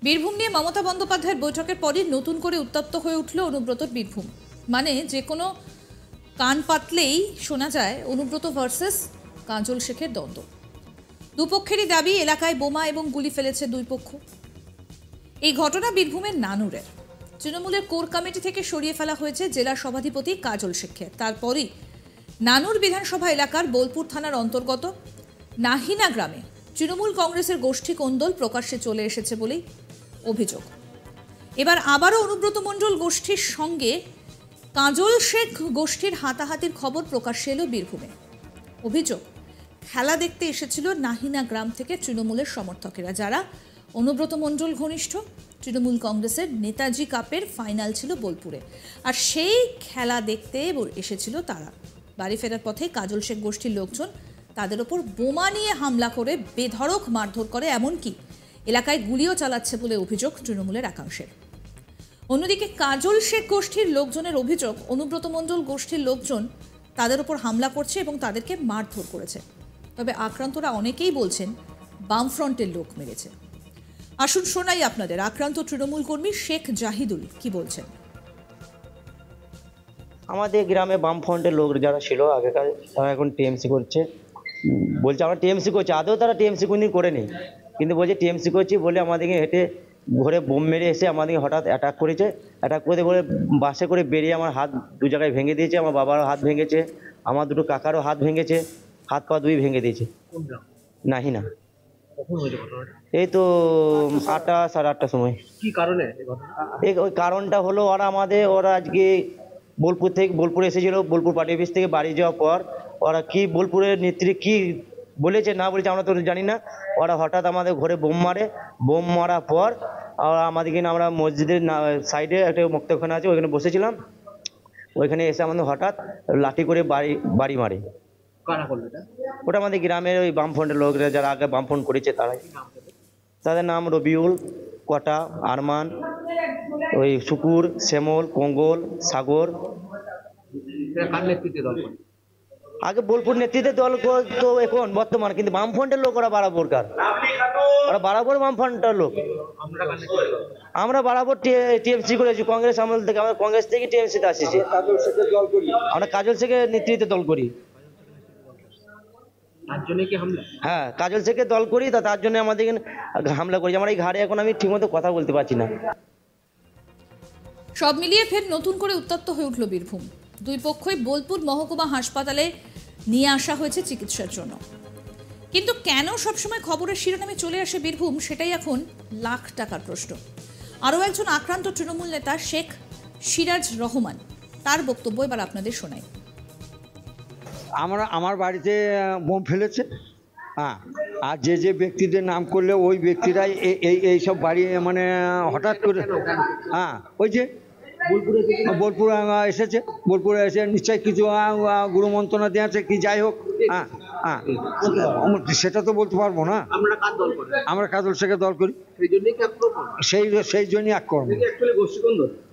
বীরভূম নিয়ে মমতা বন্দ্যোপাধ্যায়ের বৈঠকের পরই নতুন করে উত্তপ্ত হয়ে উঠল অনুব্রতর বীরভূম। মানে যে কোনো কান পাতলেই শোনা যায় অনুব্রত ভার্সেস কাজল শেখের দ্বন্দ্ব। দুপক্ষেরই দাবি এলাকায় বোমা এবং গুলি ফেলেছে দুই পক্ষ। এই ঘটনা বীরভূমের নানুরের। তৃণমূলের কোর কমিটি থেকে সরিয়ে ফেলা হয়েছে জেলা সভাধিপতি কাজল শেখকে। তারপরই নানুর বিধানসভা এলাকার বোলপুর থানার অন্তর্গত নাহিনা গ্রামে তৃণমূল কংগ্রেসের গোষ্ঠী কোন্দল প্রকাশ্যে চলে এসেছে বলেই অভিযোগ। এবার আবারও অনুব্রত মণ্ডল গোষ্ঠীর সঙ্গে কাজল শেখ গোষ্ঠীর হাতাহাতির খবর প্রকাশ্যে এলো বীরভূমে। অভিযোগ, খেলা দেখতে এসেছিল নাহিনা গ্রাম থেকে তৃণমূলের সমর্থকেরা, যারা অনুব্রত মণ্ডল ঘনিষ্ঠ। তৃণমূল কংগ্রেসের নেতাজি কাপের ফাইনাল ছিল বোলপুরে, আর সেই খেলা দেখতে এসেছিল তারা। বাড়ি ফেরার পথে কাজল শেখ গোষ্ঠীর লোকজন তাদের ওপর বোমা নিয়ে হামলা করে বেধড়ক মারধর করে, এমনকি এলাকায় গুলিও চালাচ্ছে বলে অভিযোগ তৃণমূলের একাংশের। অন্যদিকে কাজল শেখ গোষ্ঠীর লোকজনের অভিযোগ, অনুব্রত মণ্ডল গোষ্ঠীর লোকজন তাদের ওপর হামলা করছে এবং তাদেরকে মারধর করেছে। তবে আক্রান্তরা অনেকেই বলছেন বামফ্রন্টের লোক মেরেছে। আসুন শোনাই আপনাদের আক্রান্ত তৃণমূল কর্মী শেখ জাহিদুল কি বলছেন। আমাদের গ্রামে বামফ্রন্টের লোক যারা ছিল আগেকার, তারা এখন টিএমসি করছে। বলছে আমরা টিএমসি করছি, আদৌ তারা টিএমসি কোনদিন করেনি, কিন্তু বলছে টিএমসি করছি বলে আমাদেরকে হেঁটে ঘরে বোম মেরে এসে আমাদেরকে হঠাৎ অ্যাটাক করেছে। অ্যাটাক করে বলে বাসে করে বেরিয়ে আমার হাত দু জায়গায় ভেঙে দিয়েছে, আমার বাবারও হাত ভেঙেছে, আমার দুটো কাকারও হাত ভেঙেছে, হাত পা দুই ভেঙে দিয়েছে। নাহিনা। এই তো 8টা সাড়ে 8টার সময়। কি কারণে? ওই কারণটা হলো ওরা আজকে বোলপুরে এসেছিল। বোলপুর পার্টি অফিস থেকে বাড়ি যাওয়ার পর ওরা কি বোলপুরের নেত্রী কি বলেছে না বলেছে আমরা তো জানি না। ওরা হঠাৎ আমাদের ঘরে বোম মারে। বোম মারার পর আমাদেরকে আমরা মসজিদের সাইডে একটা মুক্তখানা আছে, ওইখানে বসেছিলাম। ওইখানে এসে আমাদের হঠাৎ লাঠি করে বাড়ি মারে। ওটা আমাদের গ্রামের ওই বামফ্রন্টের লোকরা, যারা আগে বামফ্রন্ট করেছে তারাই। তাদের নাম রবিউল, কটা, আরমান, ওই শুকুর, শ্যামল, কঙ্গল, সাগর। আগে বোলপুর নেতৃত্বে দল তো এখন বর্তমান, কিন্তু বামফ্রন্টের লোক ওরা বরাবরকার, ওরা বরাবর বামফ্রন্টের লোক। আমরা বরাবর টিএমসি করেছি কংগ্রেস আমল থেকে। আমরা কংগ্রেস থেকে টিএমসিতে আসছি। আমরা কাজল শেখের নেতৃত্বে দল করি। হ্যাঁ, কাজল শেখের দল করি, তার জন্য আমাদের হামলা করেছি। আমার এই ঘাড়ে এখন আমি ঠিকমতো কথা বলতে পারছি না। সব মিলিয়ে ফের নতুন করে উত্তপ্ত হয়ে উঠল বীরভূম। দুই পক্ষই বোলপুর মহকুমা হাসপাতালে নিয়ে আসা হয়েছে চিকিৎসার জন্য। কিন্তু কেন সবসময় খবরের শিরোনামে চলে আসে বীরভূম, সেটাই এখন লাখ টাকার প্রশ্ন। আরও একজন আক্রান্ত তৃণমূল নেতা শেখ সিরাজ রহমান, তার বক্তব্য এবার আপনাদের শোনাই। আমার বাড়িতে বোম ফেলেছে, হ্যাঁ, আর যে ব্যক্তিদের নাম করলে ওই ব্যক্তিরাই এই সব বাড়ি মানে হঠাৎ করে, হ্যাঁ, ওই যে বোলপুরে এসেছে। বোলপুরে এসে নিশ্চয়ই কিছু গুরু মন্ত্রণা দিয়েছে কি, যাই হোক, হ্যাঁ হ্যাঁ, সেটা তো বলতে পারবো না। আমরা কাজল শেখের দল করি, সেই জন্যই আক্রমণ।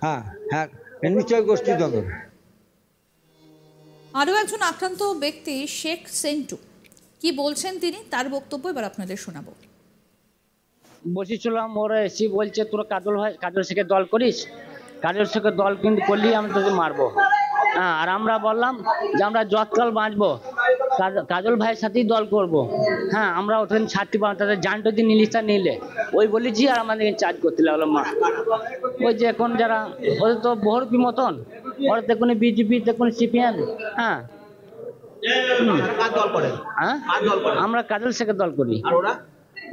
হ্যাঁ হ্যাঁ, নিশ্চয়ই গোষ্ঠী দ্বন্দ্ব। আরও একজন আক্রান্ত ব্যক্তি শেখ সেন্টু কি বলছেন তিনি, তার বক্তব্য এবার আপনাদের শোনাবো। বসেছিলাম, ওরা এসে বলছে তোরা কাজল শেখের দল করিস, কাজল শেখের দল কিন্তু করলি আমি তোকে মারবো। হ্যাঁ, আর আমরা বললাম যে আমরা যৎকাল বাঁচবো কাজল ভাইয়ের সাথেই দল করব। হ্যাঁ, আমরা ওখানে ছাড়তে পারবো, তাদের জানটা দিয়ে নিলিশটা নিলে ওই বলেছি, আর আমাদেরকে চার্জ করতে লাগলো মা। ওই যে এখন যারা ওদের তো বহুরূপী মতন, ওরা দেখুন বিজেপি, দেখুন সিপিএম। হ্যাঁ, আমরা কাজল শেখের দল করি।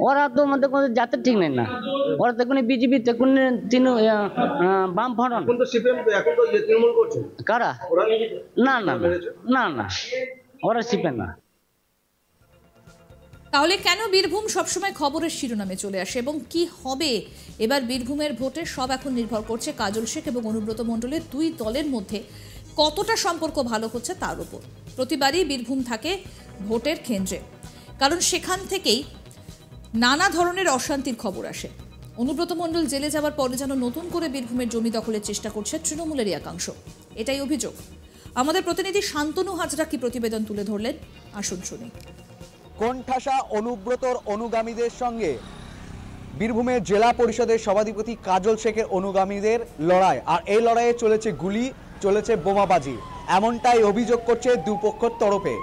ওরা তো আমাদের কোনো জাতের ঠিক নেই না। ওরা দেখুন বিজেপি, দেখুন বামফ্রন্ট। কারা? না না না না, ওরা সিপিএম না। তাহলে কেন বীরভূম সবসময় খবরের শিরোনামে চলে আসে এবং কি হবে এবার বীরভূমের ভোটে, সব এখন নির্ভর করছে কাজল শেখ এবং অনুব্রত মণ্ডলের দুই দলের মধ্যে কতটা সম্পর্ক ভালো হচ্ছে তার উপর। প্রতিবারই বীরভূম থাকে ভোটের কেন্দ্রে, কারণ সেখান থেকেই নানা ধরনের অশান্তির খবর আসে। অনুব্রত মণ্ডল জেলে যাওয়ার পরে যেন নতুন করে বীরভূমের জমি দখলের চেষ্টা করছে তৃণমূলেরই একাংশ, এটাই অভিযোগ। আমাদের প্রতিনিধি শান্তনু হাজরা কি প্রতিবেদন তুলে ধরলেন, আসুন শুনি। কোণঠাসা অনুব্রতর অনুগামীদের সঙ্গে বীরভূমের জেলা পরিষদের সভাধিপতি কাজল শেখের অনুগামীদের লড়াই, আর এই লড়াইয়ে চলেছে গুলি, চলেছে বোমাবাজি, এমনটাই অভিযোগ করছে দুপক্ষের তরফে।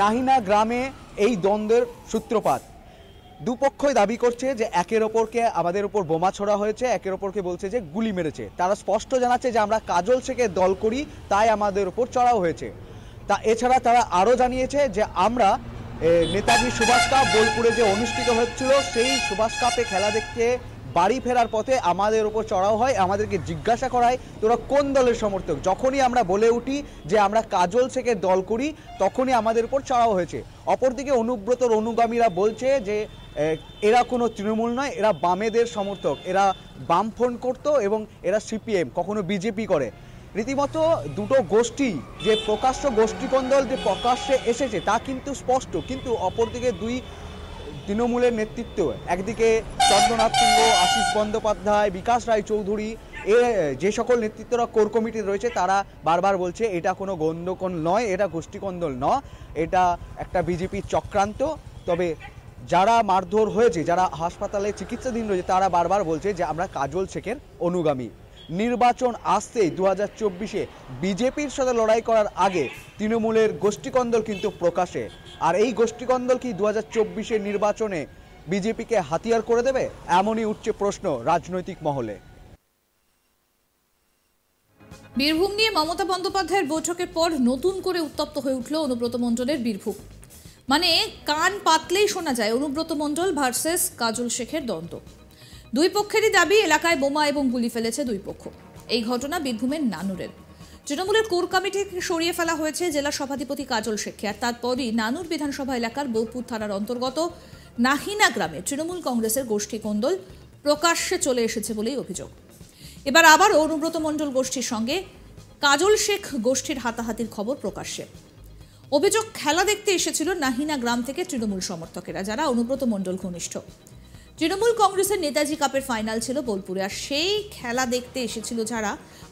নাহিনা গ্রামে এই দ্বন্দ্বের সূত্রপাত। দুপক্ষই দাবি করছে যে একের ওপরকে আমাদের উপর বোমা ছোড়া হয়েছে, একের ওপরকে বলছে যে গুলি মেরেছে। তারা স্পষ্ট জানাচ্ছে যে আমরা কাজল শেখের দল করি, তাই আমাদের উপর চড়াও হয়েছে। তা এছাড়া তারা আরও জানিয়েছে যে আমরা নেতাজি সুভাষ কাপ বোলপুরে যে অনুষ্ঠিত হচ্ছিল সেই সুভাষ কাপে খেলা দেখতে বাড়ি ফেরার পথে আমাদের উপর চড়াও হয়, আমাদেরকে জিজ্ঞাসা করা হয় তোরা কোন দলের সমর্থক। যখনই আমরা বলে উঠি যে আমরা কাজল শেখের দল করি, তখনই আমাদের উপর চড়াও হয়েছে। অপরদিকে অনুব্রতর অনুগামীরা বলছে যে এরা কোনো তৃণমূল নয়, এরা বামেদের সমর্থক, এরা বামফ্রন্ট করতো এবং এরা সিপিএম, কখনো বিজেপি করে। রীতিমতো দুটো গোষ্ঠী যে প্রকাশ্য গোষ্ঠীকন্দল যে প্রকাশ্যে এসেছে তা কিন্তু স্পষ্ট, কিন্তু অপরদিকে দুই তৃণমূলের নেতৃত্ব, একদিকে চন্দ্রনাথ সিংহ, আশিস বন্দ্যোপাধ্যায়, বিকাশ রায় চৌধুরী, যে সকল নেতৃত্বরা কোর কমিটি রয়েছে তারা বারবার বলছে এটা কোনো গণ্ডগোল নয়, এটা গোষ্ঠীকন্দল নয়, এটা একটা বিজেপির চক্রান্ত। তবে যারা মারধর হয়েছে, যারা হাসপাতালে চিকিৎসাধীন রয়েছে, তারা বারবার বলছে যে আমরা কাজল শেখের অনুগামী। নির্বাচন আসতেই 2024-এ বিজেপির সাথে লড়াই করার আগে তৃণমূলের গোষ্ঠীকন্দল কিন্তু প্রকাশে। আর এই গোষ্ঠীকন্দল কি 2024-এর নির্বাচনে বিজেপিকে হাতিয়ার করে দেবে, এমনই উঠছে প্রশ্ন রাজনৈতিক মহলে। বীরভূম নিয়ে মমতা বন্দ্যোপাধ্যায়ের বৈঠকের পর নতুন করে উত্তপ্ত হয়ে উঠল অনুব্রত মণ্ডলের বীরভূম। মানে কান পাতলেই শোনা যায় অনুব্রত মণ্ডল ভার্সেস কাজল শেখের দ্বন্দ্ব। দুই পক্ষেরই দাবি এলাকায় বোমা এবং গুলি ফেলেছে দুই পক্ষ। এই ঘটনা বীরভূমের নানুরের। তৃণমূলের কোর কমিটিকে সরিয়ে ফেলা হয়েছে জেলা সভাধিপতি কাজল শেখকে, আর তারপরই নানুর বিধানসভা এলাকার বোলপুর থানার অন্তর্গত নাহিনা গ্রামে তৃণমূল কংগ্রেসের গোষ্ঠী কোন্দল প্রকাশ্যে চলে এসেছে বলেই অভিযোগ। এবার আবারও অনুব্রত মণ্ডল গোষ্ঠীর সঙ্গে কাজল শেখ গোষ্ঠীর হাতাহাতির খবর প্রকাশ্যে। অভিযোগ খেলা দেখতে এসেছিল নাহিনা গ্রাম থেকে তৃণমূল সমর্থকেরা, যারা অনুব্রত মণ্ডল ঘনিষ্ঠ। তৃণমূল কংগ্রেসের নেতাজি কাপের ফাইনাল ছিল বোলপুরে, আর সেই খেলা দেখতে এসেছিল যারা,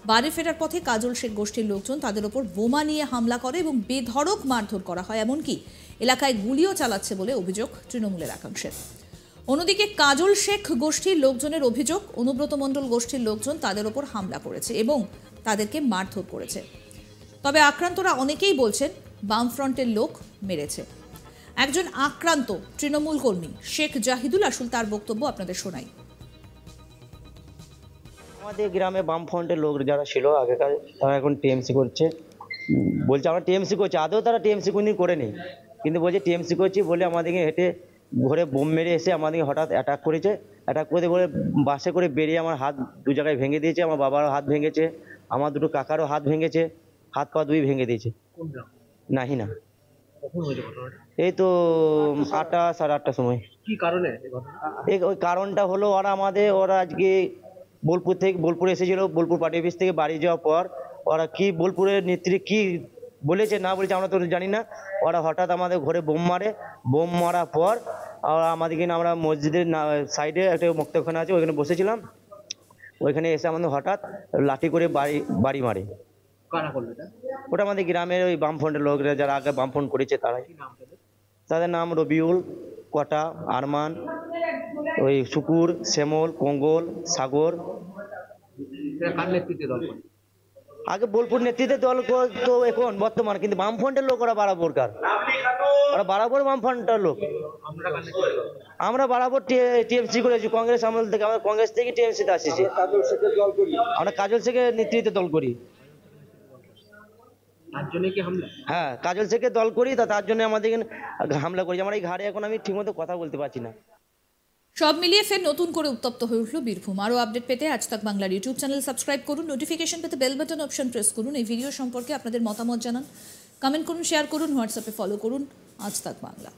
বাড়ি ফেরার পথে কাজল শেখ গোষ্ঠীর লোকজন তাদের ওপর বোমা নিয়ে হামলা করে এবং বেধড়ক মারধর করা হয়, এমনকি এলাকায় গুলিও চালাচ্ছে বলে অভিযোগ তৃণমূলের একাংশের। অন্যদিকে কাজল শেখ গোষ্ঠীর লোকজনের অভিযোগ অনুব্রত মণ্ডল গোষ্ঠীর লোকজন তাদের ওপর হামলা করেছে এবং তাদেরকে মারধর করেছে। তবে আক্রান্তরা অনেকেই বলছেন বামফ্রন্টের লোক মেরেছে। একজন আক্রান্ত তৃণমূল কর্মী শেখ জাহিদুল আসল, তার বক্তব্য আপনাদের শোনাই। আমাদের গ্রামে বামফ্রন্টের লোক যারা ছিল আগেকার, তারা এখন টিএমসি করছে, বলছে আমরা টিএমসি করছি। আদৌ তারা টিএমসি কোনদিন করে নেই, কিন্তু বলছে টিএমসি করছি বলে আমাদেরকে হেঁটে ঘরে বোম মেরে এসে আমাদেরকে হঠাৎ অ্যাটাক করেছে। অ্যাটাক করে বলে বাসে করে বেরিয়ে আমার হাত দু জায়গায় ভেঙে দিয়েছে, আমার বাবারও হাত ভেঙেছে, আমার দুটো কাকারও হাত ভেঙেছে, হাত পা দুই ভেঙে দিয়েছে। নাহিনা। এই তো 8টা সাড়ে 8টার সময়। কি কারণে? ওই কারণটা হলো ওরা আজকে বোলপুর এসেছিল, বোলপুর পার্টি অফিস থেকে বাড়ি যাওয়ার পর ওরা কি বোলপুরের নেত্রী কি বলেছে না বলেছে আমরা তো জানি না। ওরা হঠাৎ আমাদের ঘরে বোম মারে, বোম মারার পর আমাদেরকে আমরা মসজিদের সাইডে একটা মুক্তখানা আছে, ওইখানে বসেছিলাম, ওইখানে এসে আমাদের হঠাৎ লাঠি করে বাড়ি মারে। ওটা আমাদের গ্রামের ওই বামফ্রন্টের লোকরা, যারা আগে বামফ্রন্ট করেছে তারাই। তাদের নাম রবিউল, কটা, আরমান, ওই শুকুর, শ্যামল, কঙ্গল, সাগর। আগে বোলপুর নেতৃত্বে দল তো এখন বর্তমান, কিন্তু বামফ্রন্টের লোক ওরা বরাবরকার, ওরা বরাবর বামফ্রন্টের লোক। আমরা বরাবর টিএমসি করেছি কংগ্রেস আমল থেকে, আমরা কংগ্রেস থেকে টিএমসিতে আসছি। আমরা কাজল শেখের নেতৃত্বে দল করি। হ্যাঁ, কাজল শেখের দল করি, তার জন্য আমাদের হামলা করেছে। আমার এই ঘাড়ে এখন আমি ঠিকমতো কথা বলতে পারছি না। সব মিলিয়ে ফের নতুন করে উত্তপ্ত হয়ে উঠল বীরভূম। আরও আপডেট পেতে আজ তাক বাংলার ইউটিউব চ্যানেল সাবস্ক্রাইব করুন, নোটিফিকেশন পেতে বেল বাটন অপশন প্রেস করুন। এই ভিডিও সম্পর্কে আপনাদের মতামত জানান, কমেন্ট করুন, শেয়ার করুন, হোয়াটসঅ্যাপে ফলো করুন আজ তাক বাংলা।